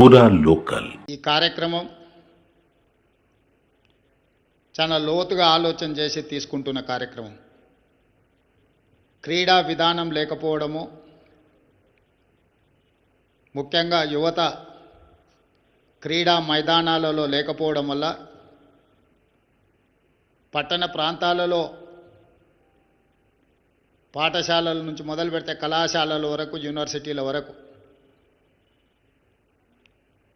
పూరా లోకల్. ఈ కార్యక్రమం చాలా లోతుగా ఆలోచన చేసి తీసుకుంటున్న కార్యక్రమం. క్రీడా విధానం లేకపోవడము, ముఖ్యంగా యువత క్రీడా మైదానాలలో లేకపోవడం వల్ల పట్టణ ప్రాంతాలలో పాఠశాలల నుంచి మొదలు పెడితే కళాశాలల వరకు, యూనివర్సిటీల వరకు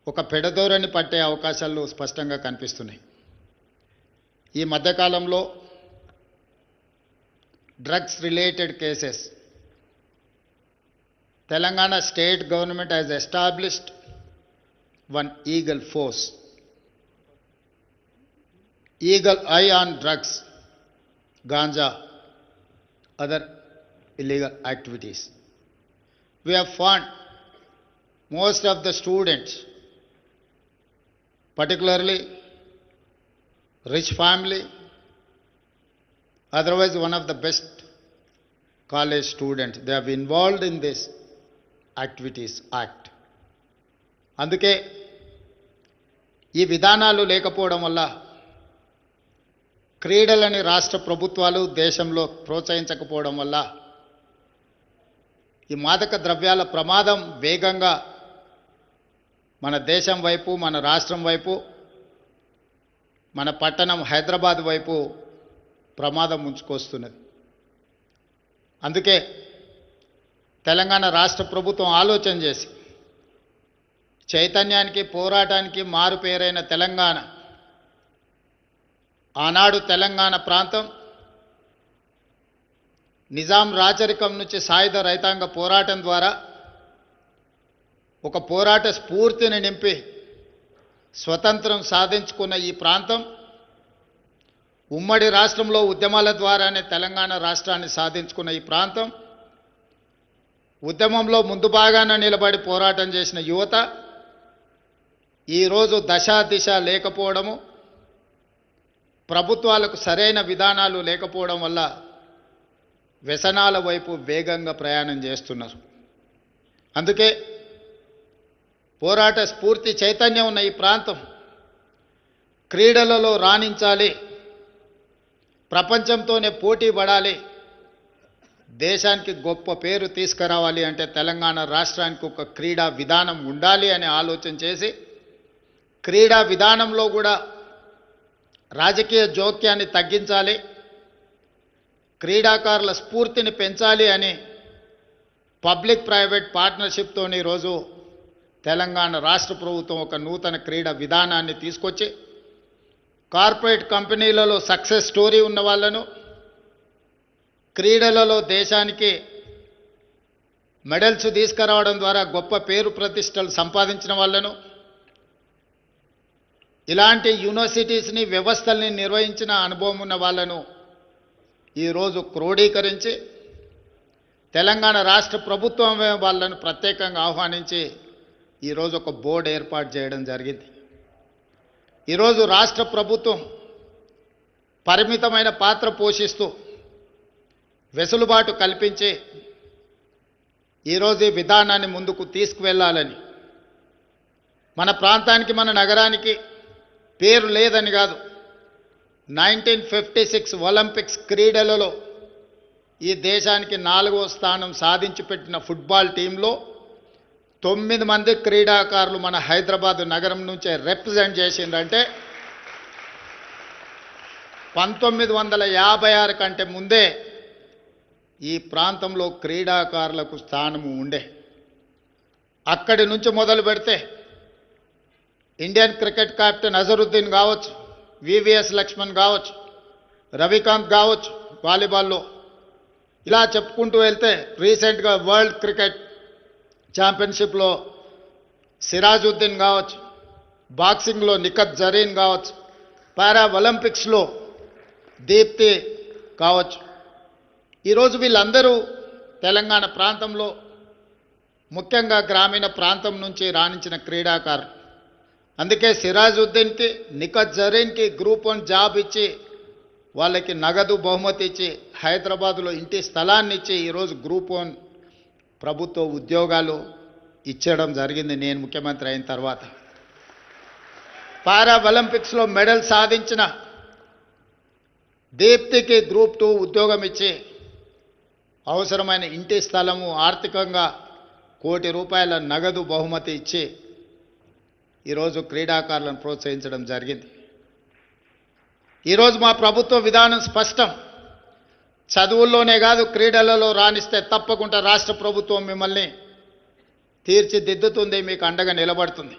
ఒక పెడదోరని పట్టే అవకాశాలు స్పష్టంగా కనిపిస్తున్నాయి. ఈ మధ్యకాలంలో drugs related cases, Telangana state government has established one eagle force, eagle eye on drugs, ganja, other illegal activities. We have found most of the students, particularly rich family, otherwise one of the best college students, they have involved in this activities act. అందుకే ఈ విధానాలు లేకపోవడం వల్ల క్రీడలని రాష్ట్ర ప్రభుత్వాలు దేశంలో ప్రోత్సహించకపోవడం వల్ల ఈ మాదక ద్రవ్యాల ప్రమాదం వేగంగా మన దేశం వైపు, మన రాష్ట్రం వైపు, మన పట్టణం హైదరాబాద్ వైపు ప్రమాదం ముంచుకొస్తున్నది. అందుకే తెలంగాణ రాష్ట్ర ప్రభుత్వం ఆలోచన చేసి చైతన్యానికి, పోరాటానికి మారు పేరైన తెలంగాణ, ఆనాడు తెలంగాణ ప్రాంతం నిజాం రాచరికం నుంచి సాయుధ రైతాంగ పోరాటం ద్వారా ఒక పోరాట స్ఫూర్తిని నింపి స్వతంత్రం సాధించుకున్న ఈ ప్రాంతం ఉమ్మడి రాష్ట్రంలో ఉద్యమాల ద్వారానే తెలంగాణ రాష్ట్రాన్ని సాధించుకున్న ఈ ప్రాంతం, ఉద్యమంలో ముందు భాగాన నిలబడి పోరాటం చేసిన యువత ఈరోజు దశా దిశ లేకపోవడము, ప్రభుత్వాలకు సరైన విధానాలు లేకపోవడం వల్ల వ్యసనాల వైపు వేగంగా ప్రయాణం చేస్తున్నారు. అందుకే పోరాట స్ఫూర్తి చైతన్యం ఉన్న ఈ ప్రాంతం క్రీడలలో రాణించాలి, ప్రపంచంతోనే పోటీ పడాలి, దేశానికి గొప్ప పేరు తీసుకురావాలి అంటే తెలంగాణ రాష్ట్రానికి ఒక క్రీడా విధానం ఉండాలి అని ఆలోచన చేసి క్రీడా విధానంలో కూడా రాజకీయ జోక్యాన్ని తగ్గించాలి, క్రీడాకారుల స్ఫూర్తిని పెంచాలి అని పబ్లిక్ ప్రైవేట్ పార్ట్నర్షిప్తో ఈరోజు తెలంగాణ రాష్ట్ర ప్రభుత్వం ఒక నూతన క్రీడా విధానాన్ని తీసుకొచ్చి కార్పొరేట్ కంపెనీలలో సక్సెస్ స్టోరీ ఉన్న వాళ్ళను, క్రీడలలో దేశానికి మెడల్స్ తీసుకురావడం ద్వారా గొప్ప పేరు ప్రతిష్టలు సంపాదించిన వాళ్ళను, ఇలాంటి యూనివర్సిటీస్ని, వ్యవస్థల్ని నిర్వహించిన అనుభవం ఉన్న వాళ్ళను ఈరోజు క్రోడీకరించి తెలంగాణ రాష్ట్ర ప్రభుత్వం వాళ్ళను ప్రత్యేకంగా ఆహ్వానించి ఈరోజు ఒక బోర్డు ఏర్పాటు చేయడం జరిగింది. ఈరోజు రాష్ట్ర ప్రభుత్వం పరిమితమైన పాత్ర పోషిస్తూ వెసులుబాటు కల్పించి ఈరోజు ఈ విధానాన్ని ముందుకు తీసుకువెళ్ళాలని, మన ప్రాంతానికి, మన నగరానికి పేరు లేదని కాదు, 1956 ఒలింపిక్స్ క్రీడలలో ఈ దేశానికి 4వ స్థానం సాధించి పెట్టిన ఫుట్బాల్ టీంలో 9 మంది క్రీడాకారులు మన హైదరాబాద్ నగరం నుంచే రిప్రజెంట్ చేసిందంటే 1956 కంటే ముందే ఈ ప్రాంతంలో క్రీడాకారులకు స్థానము ఉండే. అక్కడి నుంచి మొదలు పెడితే ఇండియన్ క్రికెట్ కెప్టెన్ అజరుద్దీన్ కావచ్చు, వివిఎస్ లక్ష్మణ్ కావచ్చు, రవికాంత్ కావచ్చు వాలీబాల్లో, ఇలా చెప్పుకుంటూ వెళ్తే రీసెంట్గా వరల్డ్ క్రికెట్ ఛాంపియన్షిప్లో సిరాజుద్దీన్ కావచ్చు, బాక్సింగ్లో నిఖత్ జరీన్ కావచ్చు, పారా ఒలింపిక్స్లో దీప్తి కావచ్చు. ఈరోజు వీళ్ళందరూ తెలంగాణ ప్రాంతంలో, ముఖ్యంగా గ్రామీణ ప్రాంతం నుంచి రాణించిన క్రీడాకారులు. అందుకే సిరాజుద్దీన్కి, నిఖత్ జరీన్కి గ్రూప్ 1 జాబ్ ఇచ్చి వాళ్ళకి నగదు బహుమతి ఇచ్చి హైదరాబాదులో ఇంటి స్థలాన్ని ఇచ్చి ఈరోజు గ్రూప్ 1 ప్రభుత్వ ఉద్యోగాలు ఇచ్చడం జరిగింది నేను ముఖ్యమంత్రి అయిన తర్వాత. పారా ఒలింపిక్స్లో మెడల్ సాధించిన దీప్తికి గ్రూప్ 2 ఉద్యోగం ఇచ్చి అవసరమైన ఇంటి స్థలము ఆర్థికంగా ₹1 కోటి నగదు బహుమతి ఇచ్చి ఈరోజు క్రీడాకారులను ప్రోత్సహించడం జరిగింది. ఈరోజు మా ప్రభుత్వ విధానం స్పష్టం. చదువుల్లోనే కాదు క్రీడలలో రాణిస్తే తప్పకుండా రాష్ట్ర ప్రభుత్వం మిమ్మల్ని తీర్చిదిద్దుతుంది, మీకు అండగా నిలబడుతుంది.